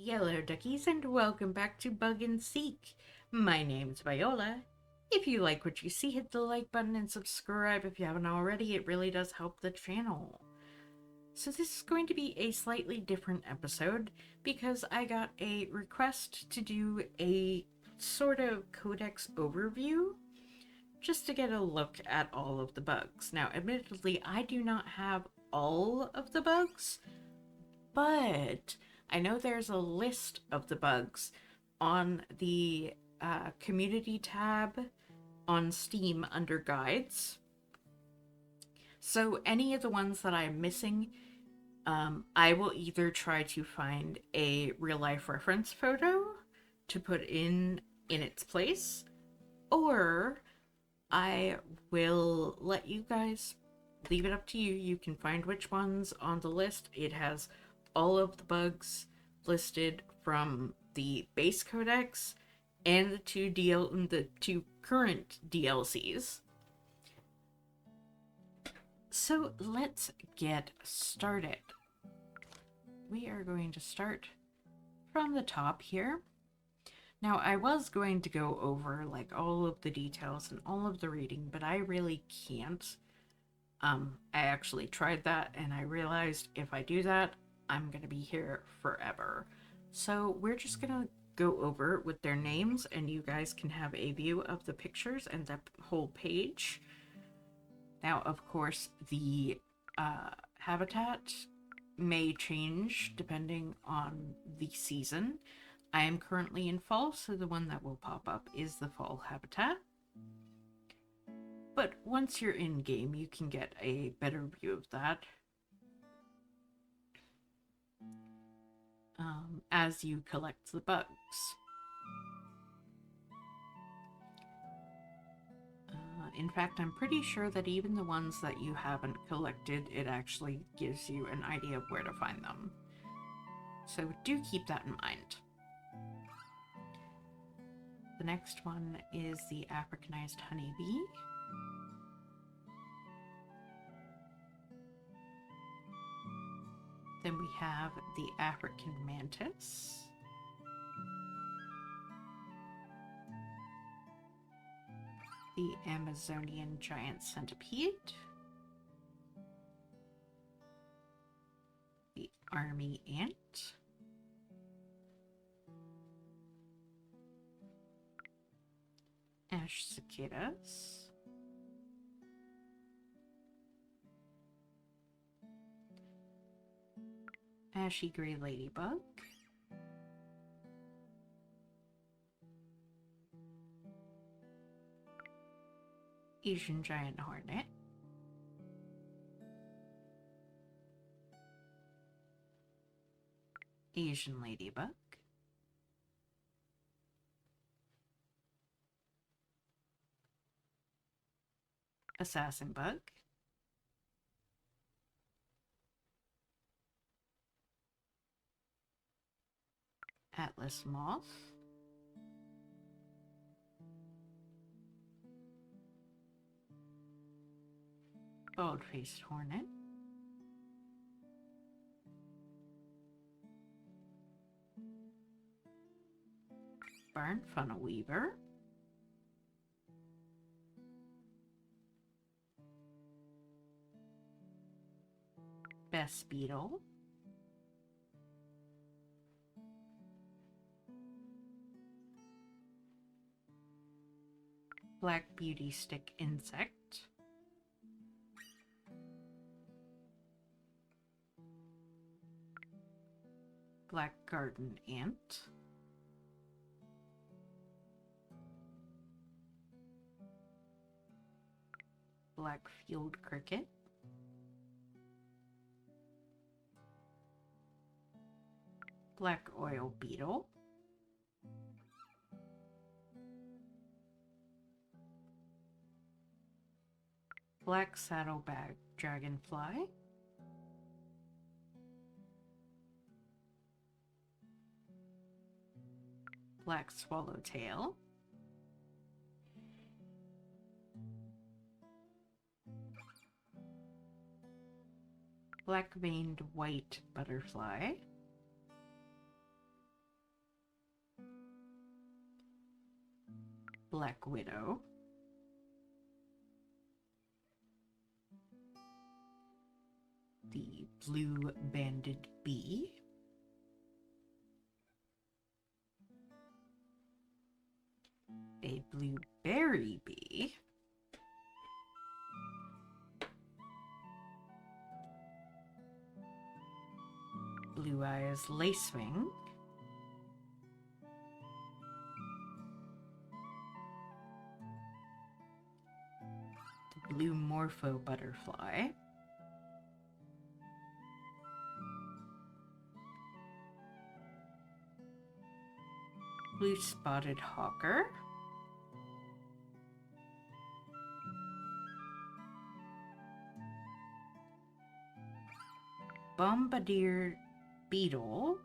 Yellow duckies, and welcome back to Bug and Seek. My name's Viola. If you like what you see, hit the like button and subscribe if you haven't already. It really does help the channel. So this is going to be a slightly different episode because I got a request to do a sort of Codex overview just to get a look at all of the bugs. Now, admittedly, I do not have all of the bugs, but I know there's a list of the bugs on the community tab on Steam under guides. So any of the ones that I'm missing, I will either try to find a real life reference photo to put in its place, or I will let you guys leave it up to you. You can find which ones on the list. It has all of the bugs listed from the base codex and the two current DLCs. So let's get started. We are going to start from the top here. Now, I was going to go over like all of the details and all of the reading, but I really can't. I actually tried that and I realized if I do that, I'm gonna be here forever. So we're just gonna go over with their names and you guys can have a view of the pictures and the whole page. Now, of course, the habitat may change depending on the season. I am currently in fall, so the one that will pop up is the fall habitat. But once you're in game, you can get a better view of that as you collect the bugs. In fact, I'm pretty sure that even the ones that you haven't collected, it actually gives you an idea of where to find them. So do keep that in mind. The next one is the Africanized honeybee. Then we have the African mantis. The Amazonian giant centipede. The army ant. Ash cicadas. Ashy gray ladybug. Asian giant hornet. Asian ladybug. Assassin bug. Atlas moth. Bald-faced hornet. Barn funnel weaver. Best beetle. Black beauty stick insect. Black garden ant. Black field cricket. Black oil beetle. Black saddlebag dragonfly. Black swallowtail. Black-veined white butterfly. black widow, the blue banded bee, a blueberry bee, blue eyes lacewing, the blue morpho butterfly, blue spotted hawker, bombardier beetle,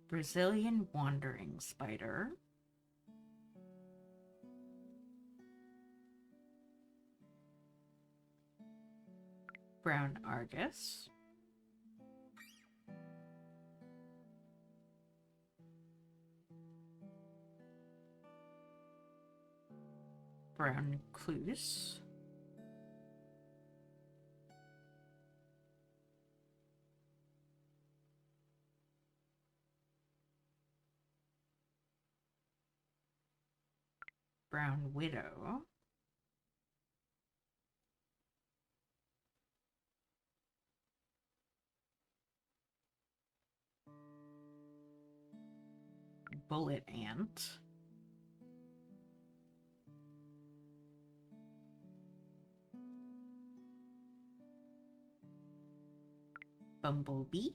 Brazilian wandering spider, brown argus, brown cluse, brown widow, bullet ant, bumblebee,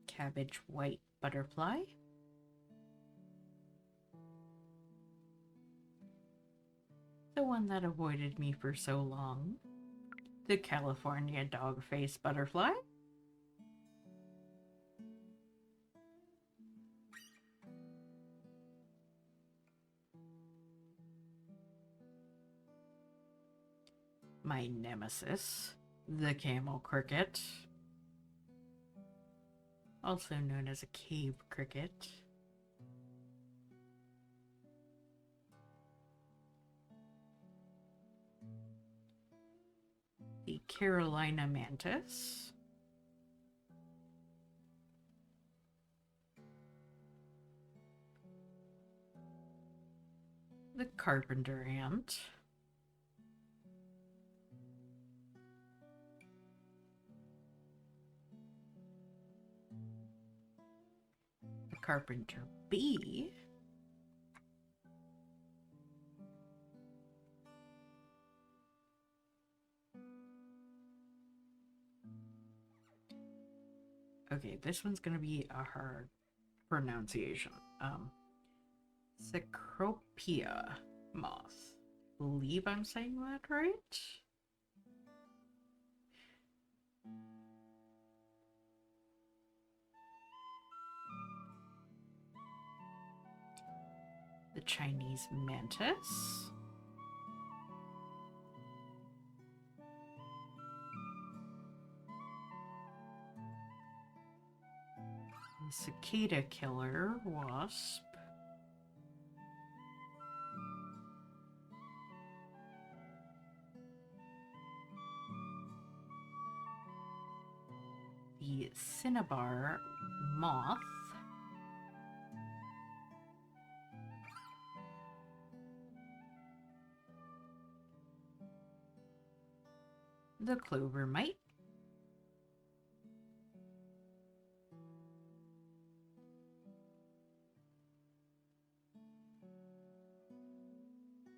cabbage white butterfly, the one that avoided me for so long, the California dog-faced butterfly, my nemesis, the camel cricket, also known as a cave cricket, the Carolina mantis, the carpenter ant, the carpenter bee, okay, this one's gonna be a hard pronunciation. Cecropia moth. Believe I'm saying that right? The Chinese mantis. The cicada killer wasp. The cinnabar moth. The clover mite.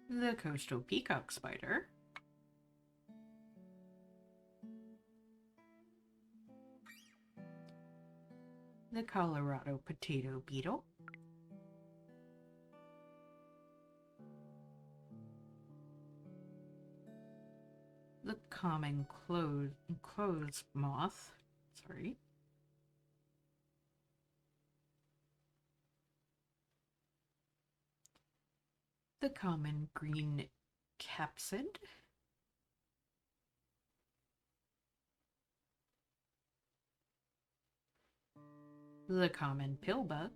The coastal peacock spider. The Colorado potato beetle. The common clothes moth. Sorry. The common green capsid. The common pillbug,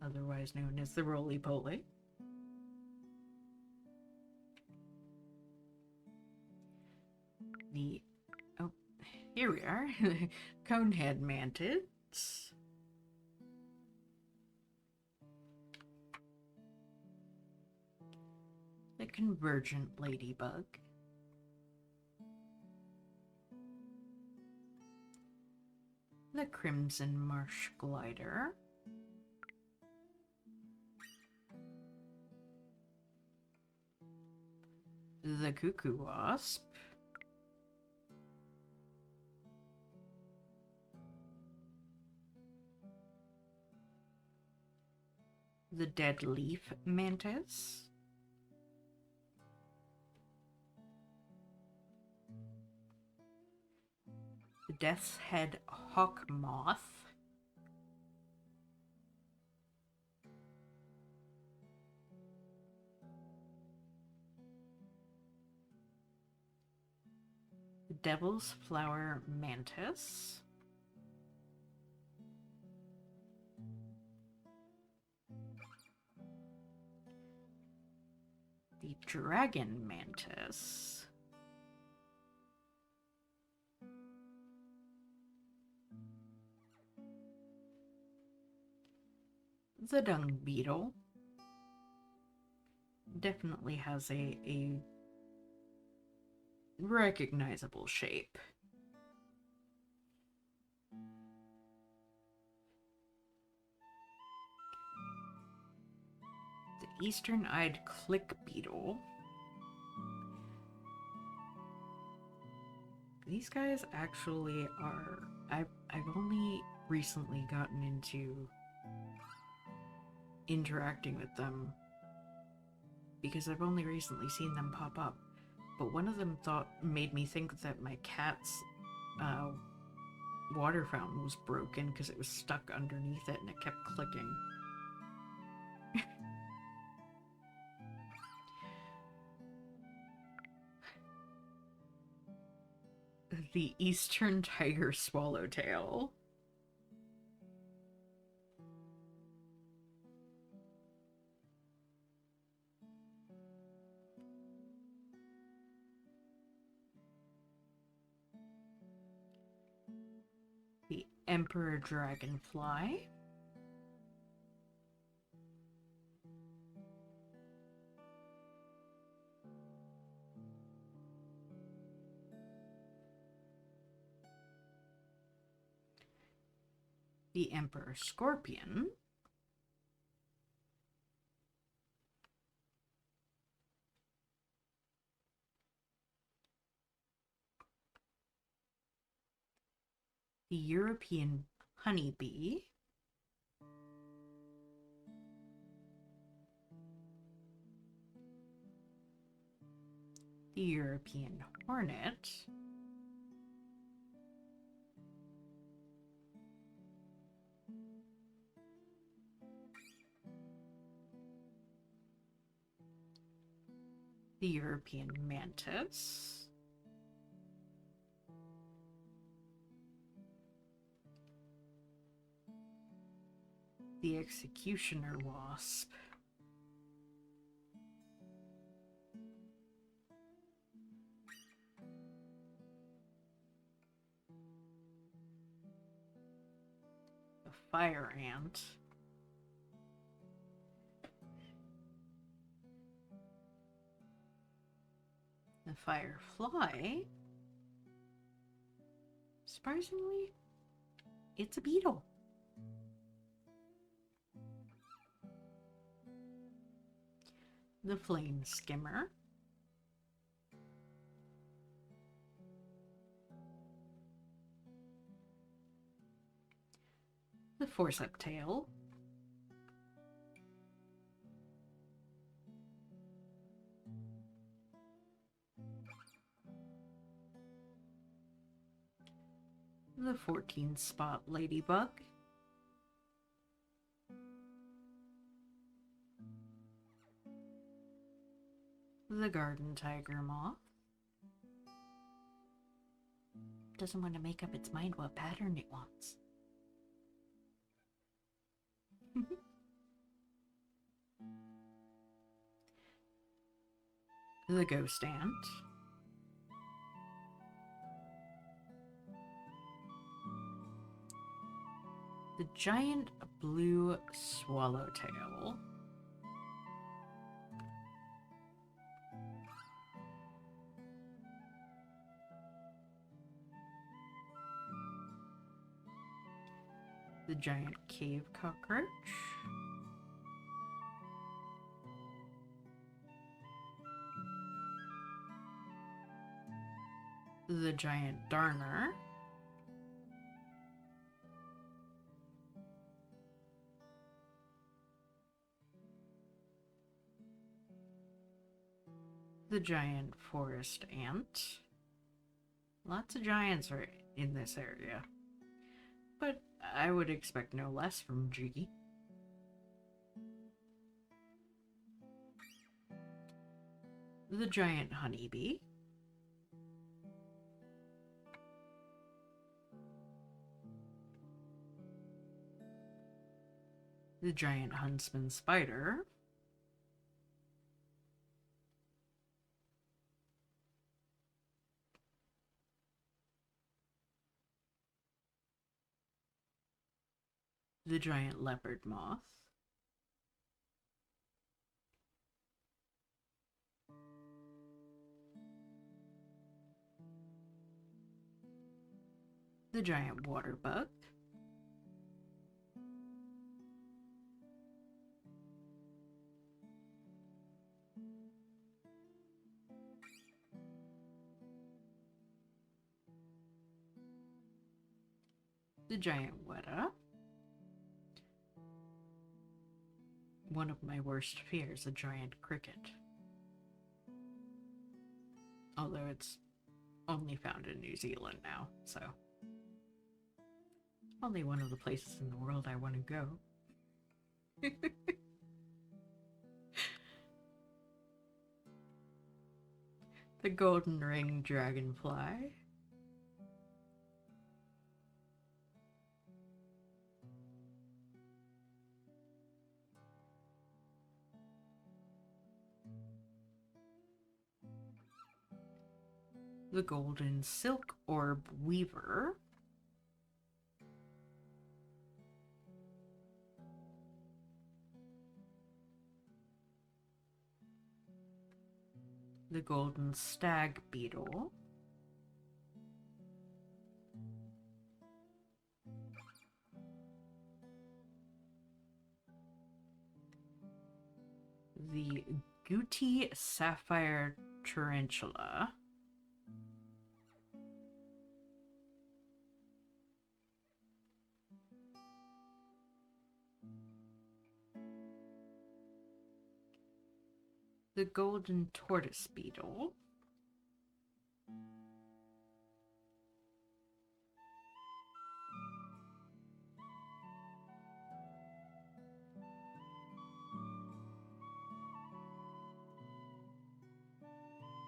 otherwise known as the roly-poly. Oh, here we are, conehead mantids. The convergent ladybug. The crimson marsh glider. The cuckoo wasp. The dead leaf mantis. The death's head hawk moth. The devil's flower mantis. The dragon mantis. The dung beetle. Definitely has a recognizable shape. The eastern-eyed click beetle. These guys actually are... I've only recently gotten into interacting with them because I've only recently seen them pop up. But one of them made me think that my cat's water fountain was broken because it was stuck underneath it and it kept clicking. The eastern tiger swallowtail. The emperor dragonfly. The emperor scorpion. The European honeybee. The European hornet. The European mantis. The executioner wasp. The fire ant. The firefly. Surprisingly, it's a beetle. The flame skimmer. The forceps tail. The 14-spot ladybug. The garden tiger moth. Doesn't want to make up its mind what pattern it wants. The ghost ant. The giant blue swallowtail. The giant cave cockroach. The giant darner. The giant forest ant. Lots of giants are in this area, but I would expect no less from G. The giant honeybee. The giant huntsman spider. The giant leopard moth. The giant water bug. The giant weta. One of my worst fears, a giant cricket. Although it's only found in New Zealand now, so only one of the places in the world I want to go. The golden ring dragonfly. The golden silk orb weaver. The golden stag beetle. The Guti sapphire tarantula. The golden tortoise beetle.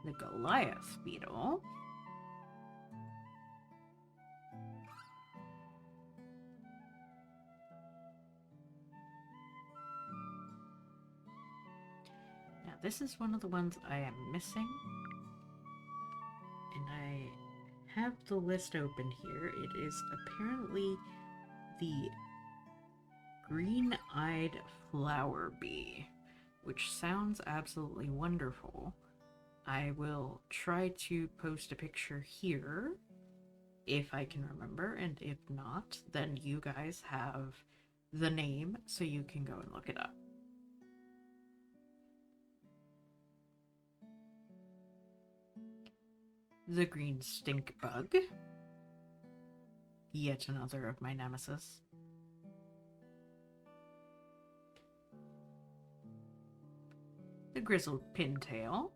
The Goliath beetle. Now this is one of the ones I am missing, and I have the list open here. It is apparently the green-eyed flower bee, which sounds absolutely wonderful. I will try to post a picture here if I can remember, and if not, then you guys have the name so you can go and look it up. The green stink bug. Yet another of my nemesis. The grizzled pintail.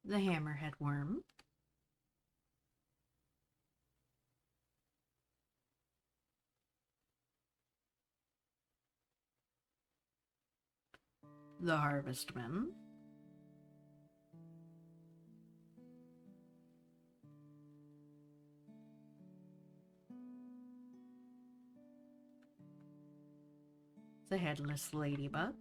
The hammerhead worm. the harvestman, the headless ladybug,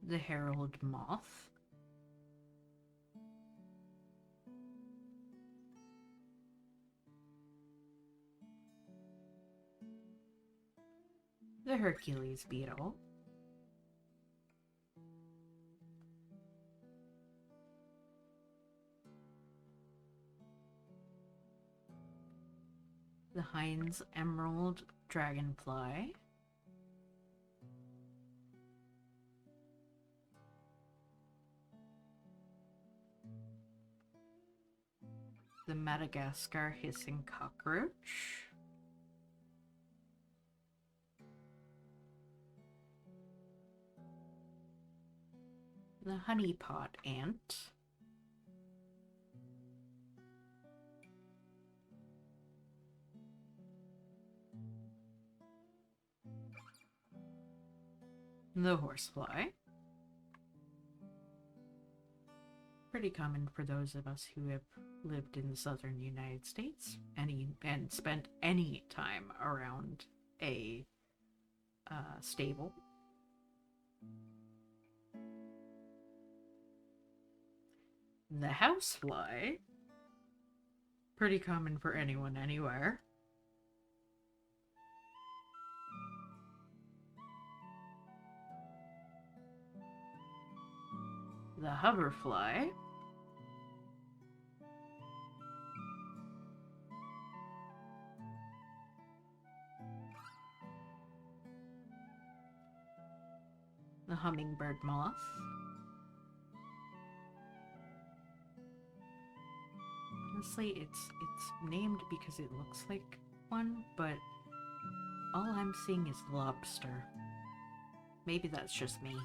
the herald moth, the Hercules beetle, the Heinz emerald dragonfly, the Madagascar hissing cockroach, the honeypot ant, the horsefly, pretty common for those of us who have lived in the southern United States and spent any time around a stable. The housefly, pretty common for anyone anywhere. The hoverfly, the hummingbird moth, honestly, it's named because it looks like one, but all I'm seeing is lobster. Maybe that's just me.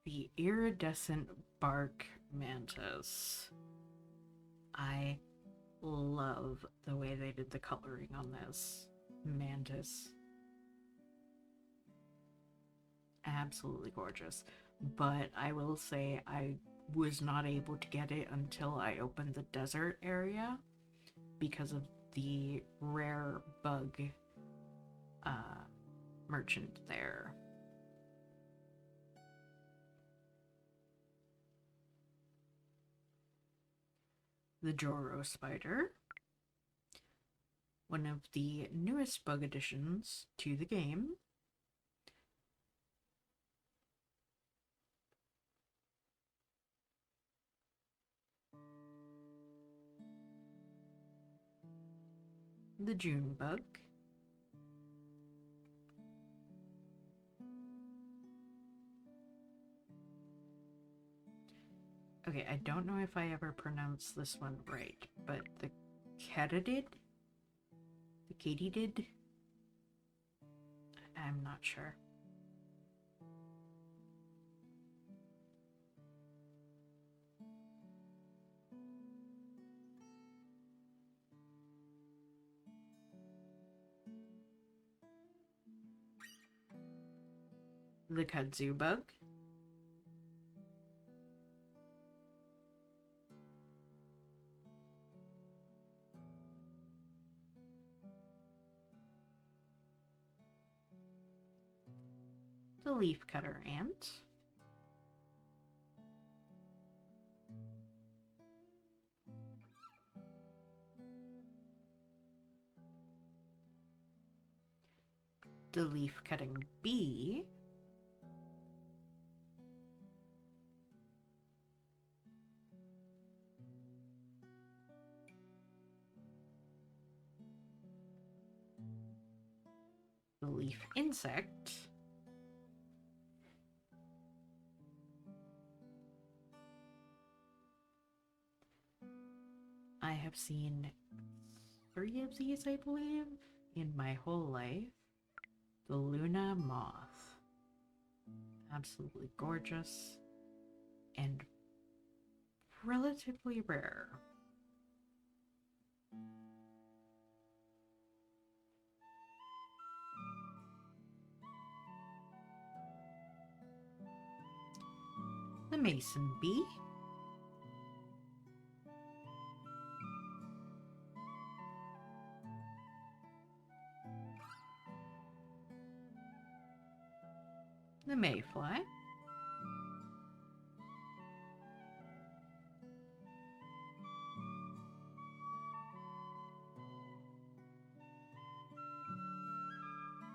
The iridescent bark mantis. I love the way they did the coloring on this mantis. Absolutely gorgeous. But I will say I was not able to get it until I opened the desert area because of the rare bug merchant there. The Joro spider, one of the newest bug additions to the game. The June bug. Okay, I don't know if I ever pronounced this one right, but the katydid? The katydid? I'm not sure. The kudzu bug. The leafcutter ant. The leaf-cutting bee. The leaf insect. I have seen 3 of these, I believe, in my whole life. The Luna moth. Absolutely gorgeous and relatively rare. The mason bee. The mayfly.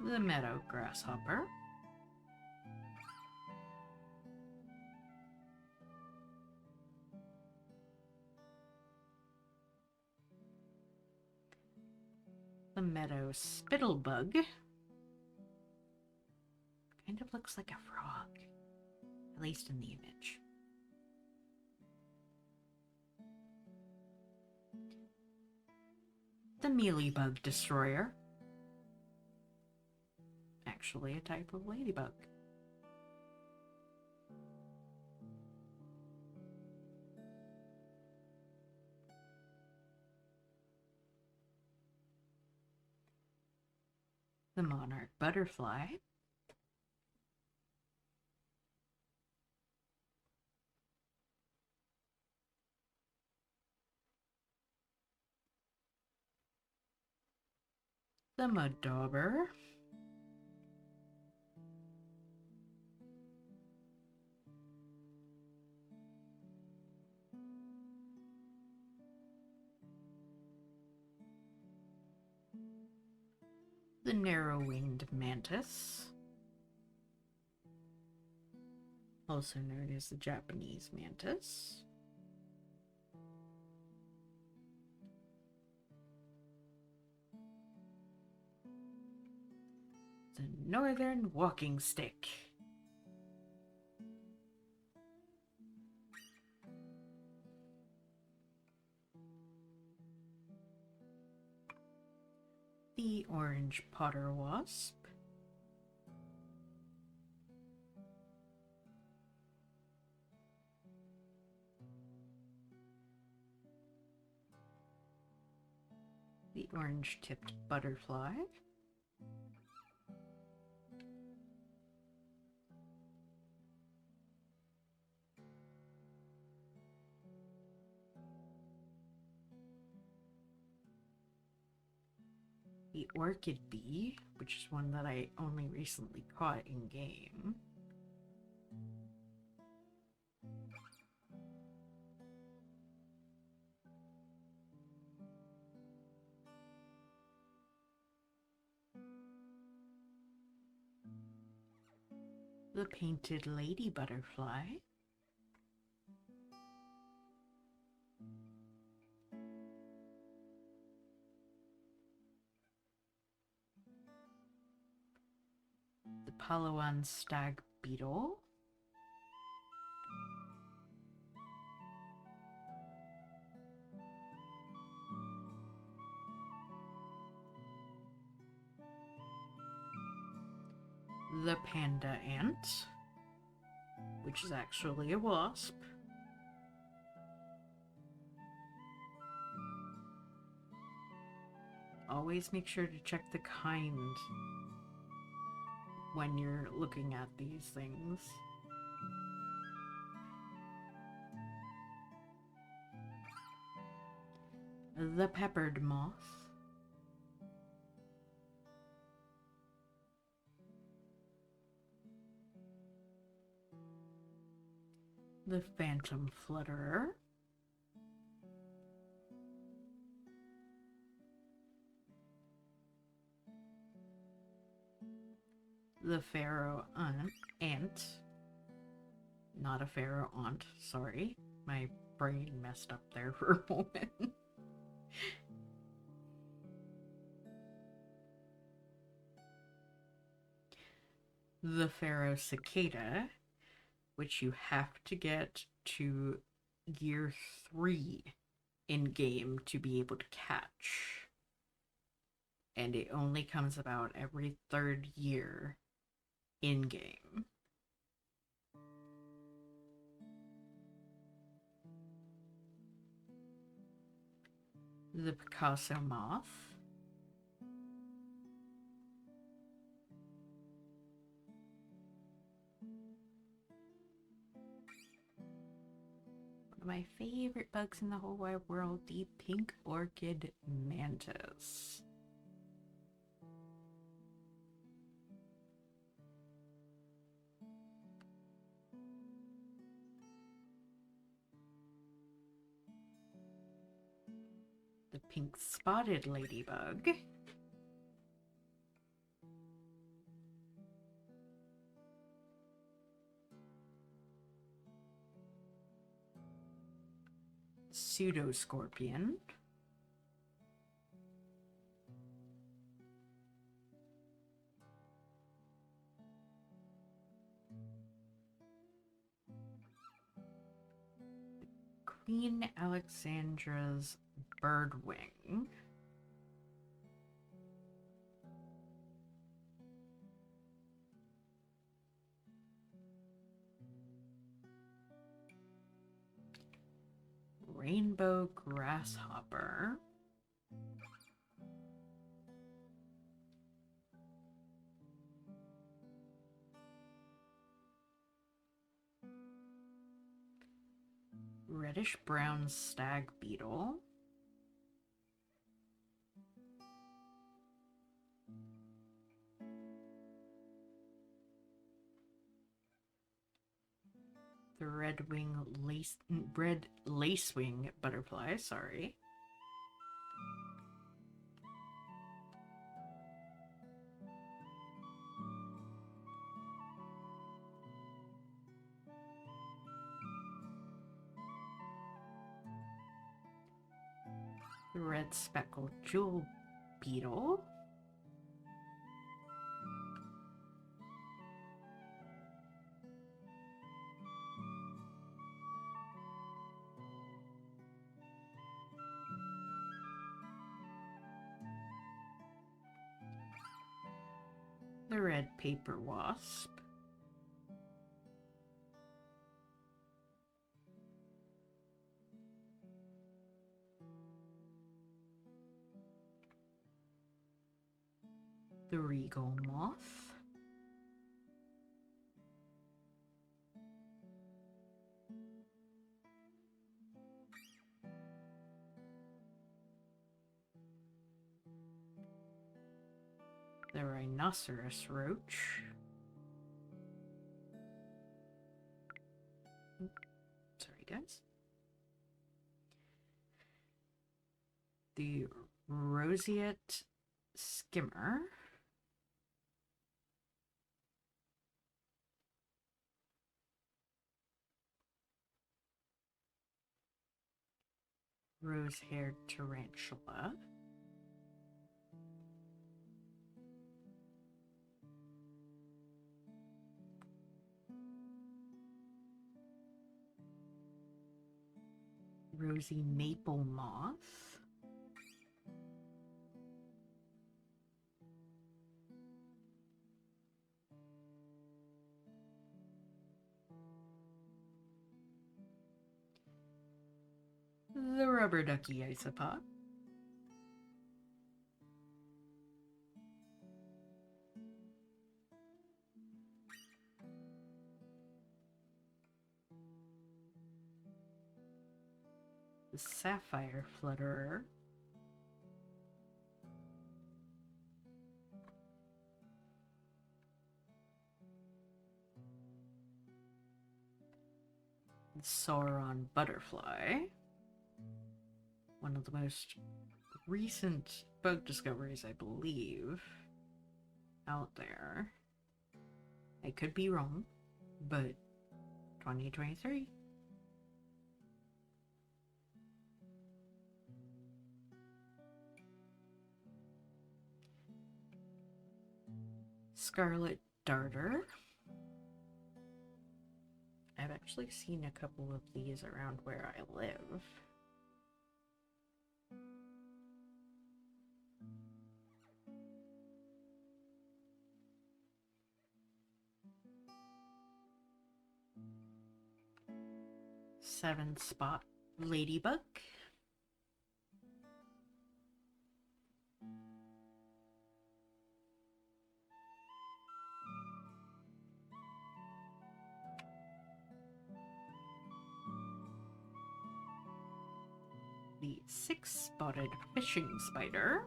The meadow grasshopper. The meadow spittlebug. Kind of looks like a frog, at least in the image. The mealybug destroyer. Actually a type of ladybug. The monarch butterfly. The mud dauber. The narrow-winged mantis, also known as the Japanese mantis. The northern walking stick. The orange potter wasp. The orange-tipped butterfly. The orchid bee, which is one that I only recently caught in game. The painted lady butterfly. The Palawan stag beetle. The panda ant, which is actually a wasp. Always make sure to check the kind when you're looking at these things. The peppered moth. The phantom flutterer. The pharaoh ant. Not a pharaoh aunt, sorry. My brain messed up there for a moment. The pharaoh cicada, which you have to get to year 3 in game to be able to catch. And it only comes about every 3rd year in game. The Picasso moth. One of my favorite bugs in the whole wide world, the pink orchid mantis. The pink spotted ladybug. Pseudoscorpion. Queen Alexandra's birdwing. Rainbow grasshopper. Reddish brown stag beetle. The red lacewing butterfly, sorry. The red speckled jewel beetle. The red paper wasp. The regal moth. The rhinoceros roach. Sorry, guys. The roseate skimmer. Rose-haired tarantula. Rosy maple moth. The rubber ducky isopod. The sapphire flutterer. The Sauron butterfly. One of the most recent bug discoveries, I believe, out there. I could be wrong, but 2023. Scarlet darter. I've actually seen a couple of these around where I live. Seven spot ladybug. the 6-spotted fishing spider.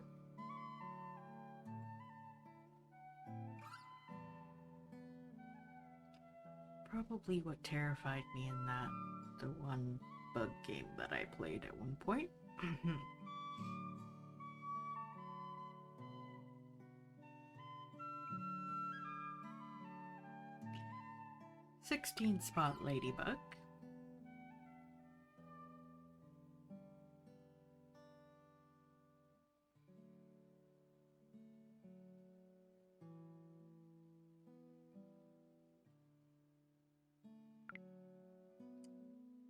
Probably what terrified me in the one bug game that I played at one point. 16-spot ladybug.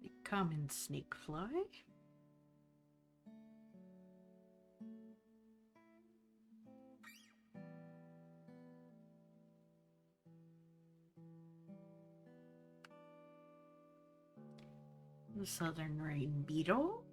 The common snake fly. The southern rain beetle.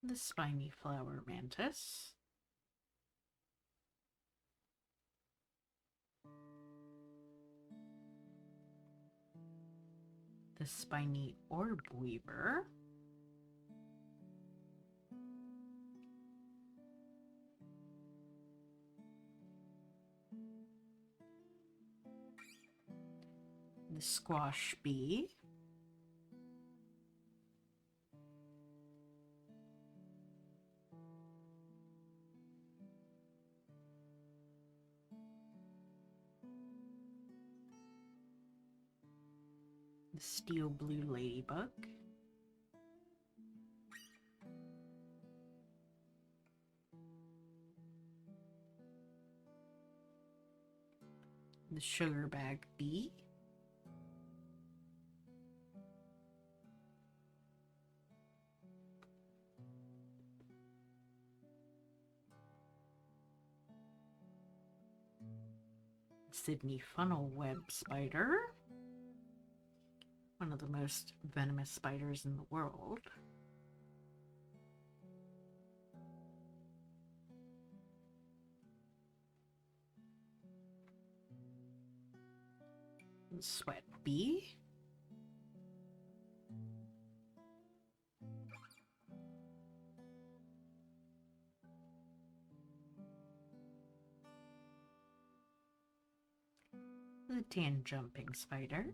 The spiny flower mantis. The spiny orb weaver. The squash bee. The steel blue ladybug. The sugar bag bee. Sydney funnel web spider. One of the most venomous spiders in the world. The sweat bee. The tan jumping spider.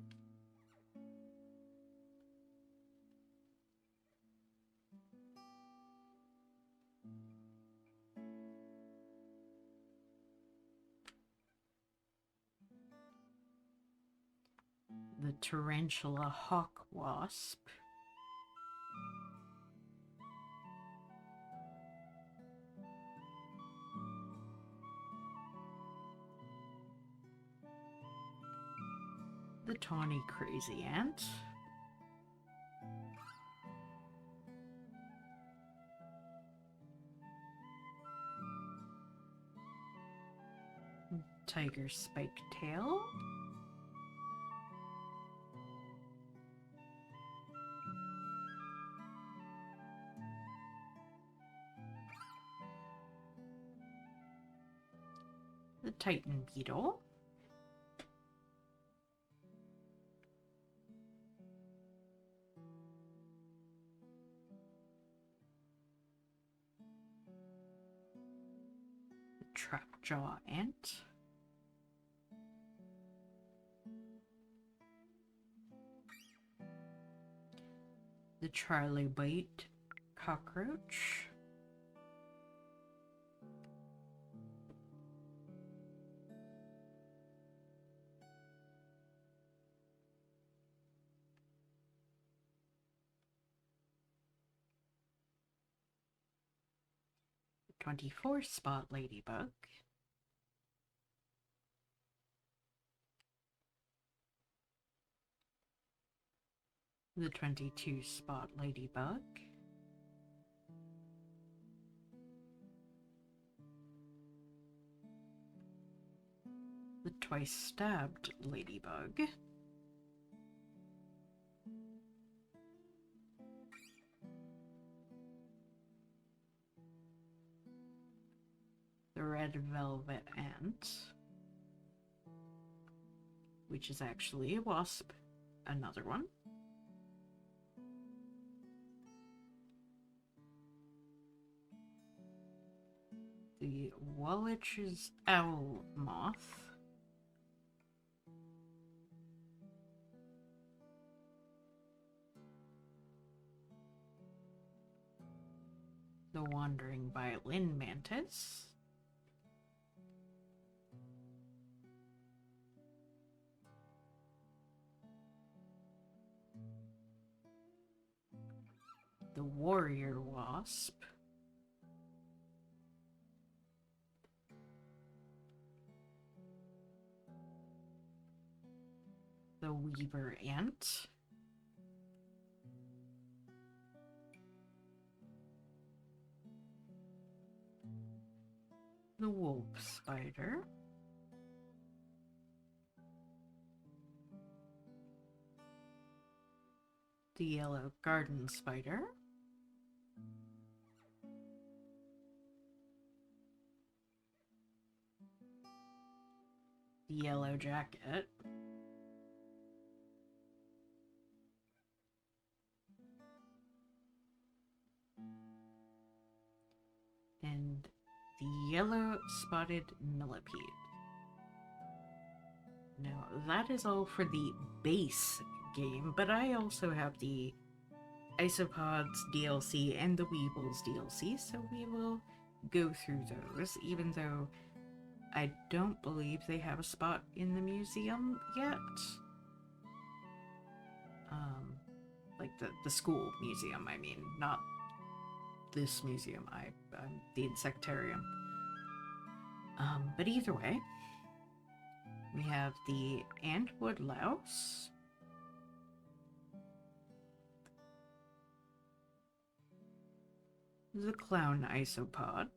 The tarantula hawk wasp. The tawny crazy ant. Tiger spiked tail. The titan beetle. The trapjaw ant. The trilobite cockroach. The 24-spot ladybug. The 22-spot ladybug. The twice-stabbed ladybug. the red velvet ant, which is actually a wasp, another one. The Wallach's owl moth. The wandering violin mantis. The warrior wasp. The weaver ant. The wolf spider. The yellow garden spider. The yellow jacket. And the yellow spotted millipede. Now, that is all for the base game, but I also have the Isopods DLC and the Weebles DLC, so we will go through those, even though I don't believe they have a spot in the museum yet. Like the school museum, I mean, not this museum, I'm the Insectarium. But either way, we have the Antwood louse, the clown isopod,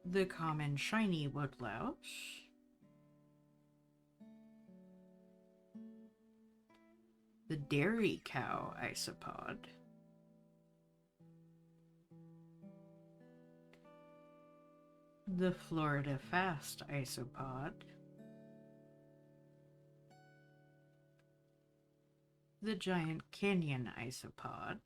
the common shiny woodlouse, the dairy cow isopod, the Florida fast isopod, the giant canyon isopod,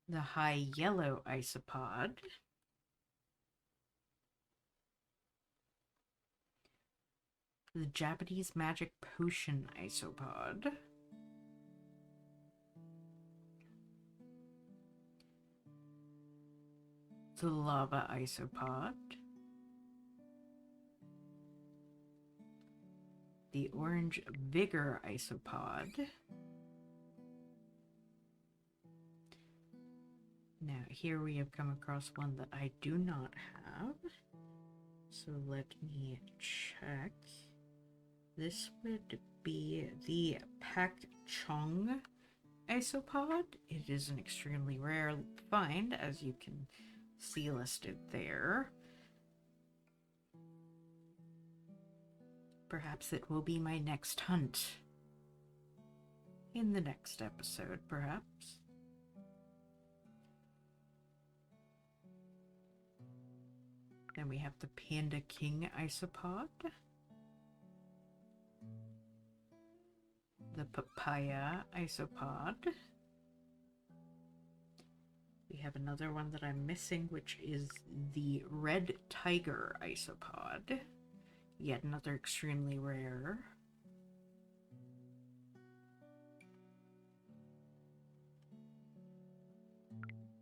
the high yellow isopod, the Japanese magic potion isopod, the lava isopod, the orange vigor isopod. Now here we have come across one that I do not have, so let me check. This would be the Pak Chong isopod. It is an extremely rare find, as you can see listed there. Perhaps it will be my next hunt. In the next episode, perhaps. Then we have the Panda King isopod. The papaya isopod. We have another one that I'm missing, which is the red tiger isopod. Yet another extremely rare.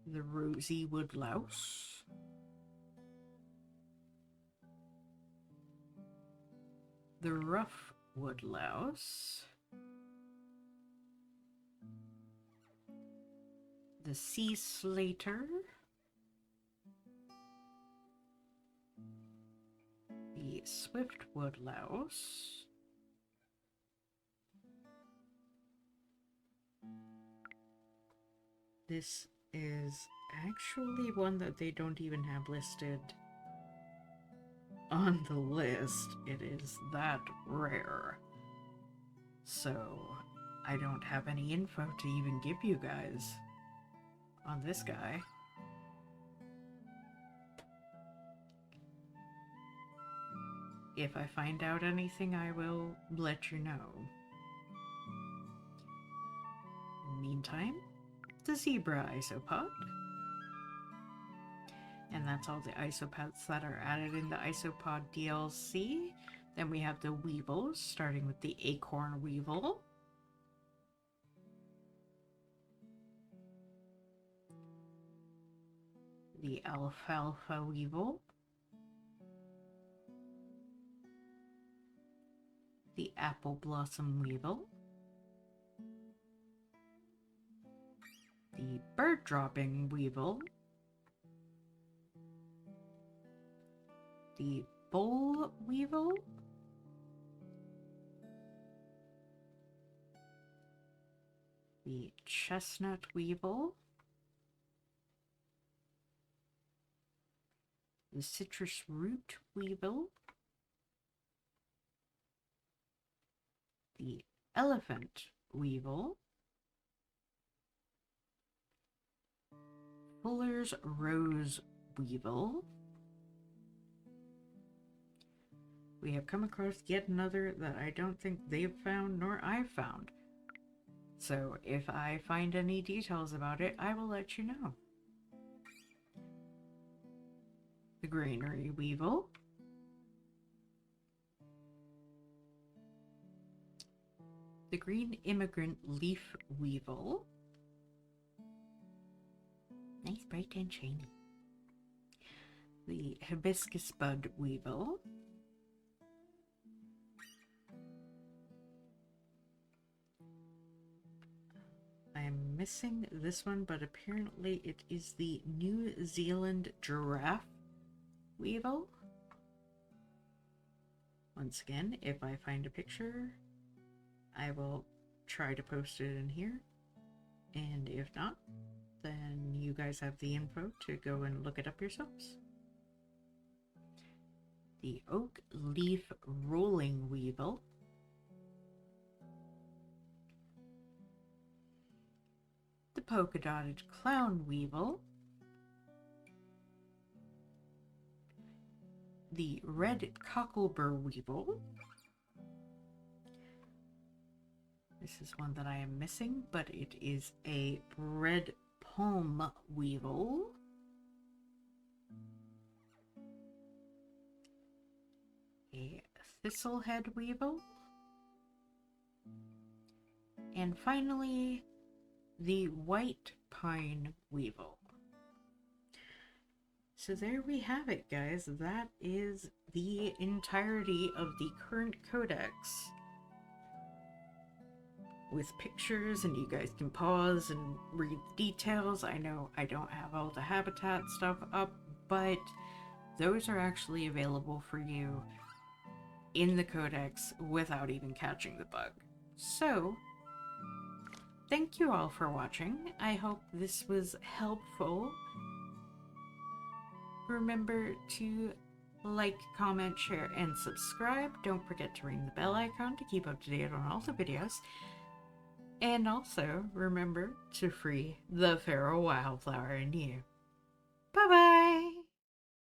The rosy woodlouse. The rough woodlouse. The sea slater. The swift woodlouse. This is actually one that they don't even have listed on the list. It is that rare. So I don't have any info to even give you guys on this guy. If I find out anything, I will let you know. Meantime, the zebra isopod. And that's all the isopods that are added in the isopod DLC. Then we have the weevils, starting with the acorn weevil. The alfalfa weevil. The apple blossom weevil. The bird dropping weevil. The boll weevil. The chestnut weevil. The citrus root weevil. The elephant weevil. Fuller's rose weevil. We have come across yet another that I don't think they've found nor I've found. So if I find any details about it, I will let you know. The granary weevil. The green immigrant leaf weevil. Nice, bright and shiny. The hibiscus bud weevil. I'm missing this one, but apparently it is the New Zealand giraffe weevil. Once again, if I find a picture, I will try to post it in here. And if not, then you guys have the info to go and look it up yourselves. The oak leaf rolling weevil. The polka dotted clown weevil. The red cocklebur weevil. This is one that I am missing, but it is a red palm weevil. A thistlehead weevil. And finally, the white pine weevil. So there we have it, guys. That is the entirety of the current codex. With pictures, and you guys can pause and read the details. I know I don't have all the habitat stuff up, but those are actually available for you in the codex without even catching the bug. So, thank you all for watching. I hope this was helpful. Remember to like, comment, share, and subscribe. Don't forget to ring the bell icon to keep up to date on all the videos. And also, remember to free the feral wildflower in you. Bye-bye!